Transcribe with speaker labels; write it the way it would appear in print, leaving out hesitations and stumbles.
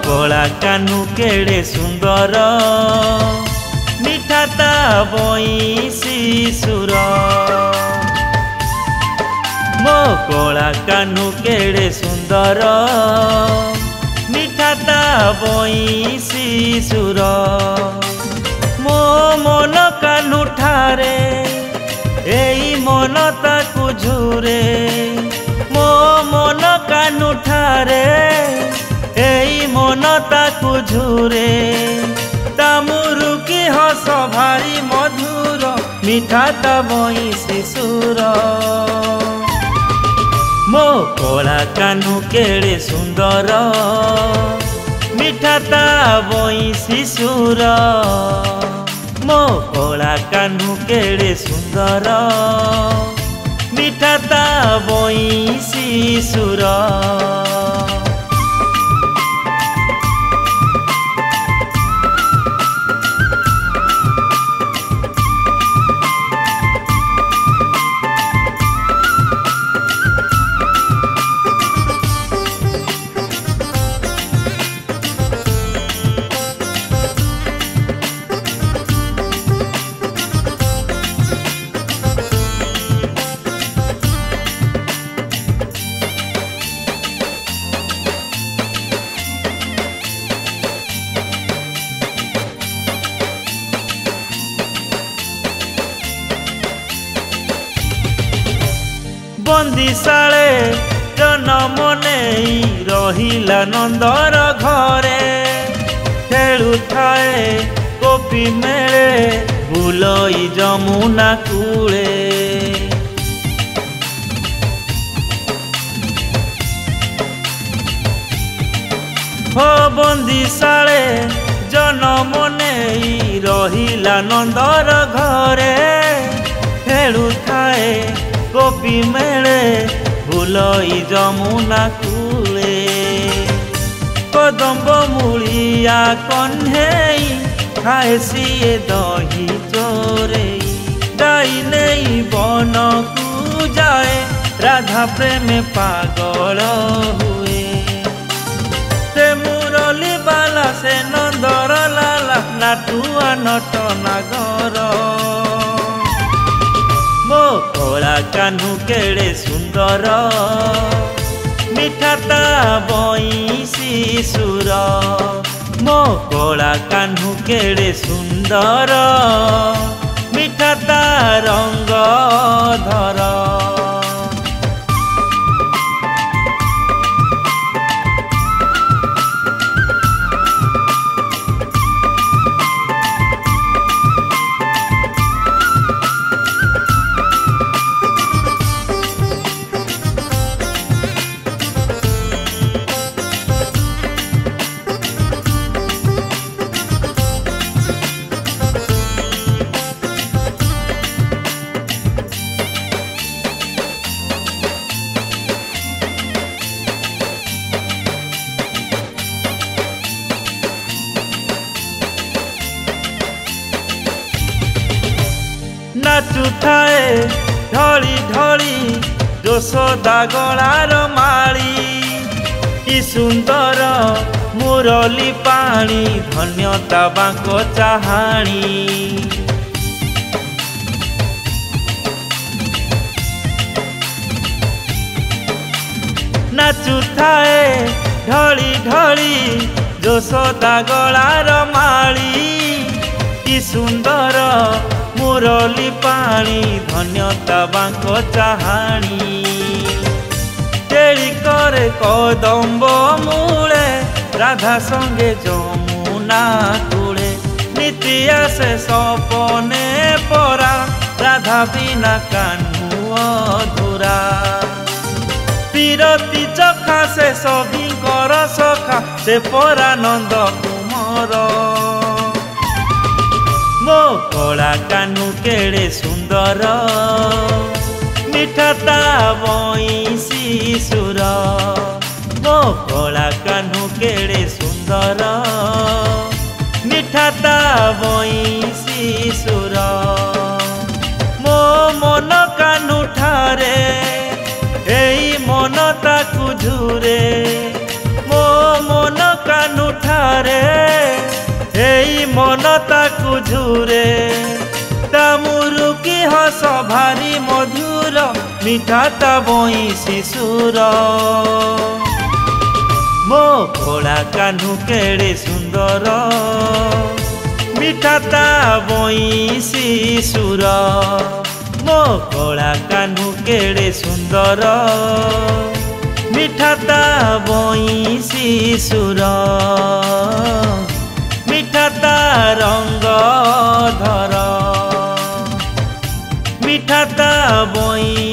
Speaker 1: कला कानू केड़े सुंदर मिठा ता बइसी सुर मो कला कानू केड़े सुंदर मिठा ता बइसी सुर मो मन कानू ठारे एई मन ताकू झुरे मो मन कानू ठारे एई मन ताकू झुरे तामुरु की हस भारी मधुर मिठा ता बइसी सुर मो कला कानू केड़े सुंदर मिठा ता बइसी सुर मो कला कानू केड़े सुंदर मिठा ता बइसी सुर बंदिशाले जनम नहीं रहिला नंदर घरे खेलु थाए गोपी मेले बुलई जमुना कूले हो बंदिशाले जनम नहीं रहिला नंदर घरे खेलु थाए गोपी मेले भूलई जमुना कूले कदम्ब मूलिया कन्हेई खाए सीए दही चोरे गाई नहीं बन को जाए राधा प्रेम पागल हुए से मुरली बाला से नंदर लाला नाटुआ नट नागर मो कला कानू केड़े सुंदर मिठा ता बइसी सुर मो कला कानू केड़े सुंदर मिठा ता रंग धर नाचु थाए ढली ढली यशोदा गलार माली कि सुंदर मुरली पाणी धन्यता बांको चाहाणी नाचु थाए ढली ढली यशोदा गलार माली कि सुंदर मुरली पाणी धन्यता बांको चाहाणी तेली करे कदम्ब मूले राधा संगे जमुना कूले नीति आसे सपने परा राधा बिना कानू अधूरा पीरती चखा से सभी कर सखा से परानंद कुमार मो कला कानू केड़े सुंदर मिठा ता बइसी सुर मो कला कानू केड़े सुंदर मिठा ता बइसी सुर मो मन कानू ठारे एई मन ताकू झुरे मो मन कानू ताकु झुरे ता मुरुकी हस भारी मधुर मिठा ता बइसी सुर मो कला कान्हू केड़े सुंदर मिठा ता बइसी सुर मो कला कान्हू केड़े सुंदर मिठा ता बइसी सुर मिठा ता रंग धर मिठा ता बइसी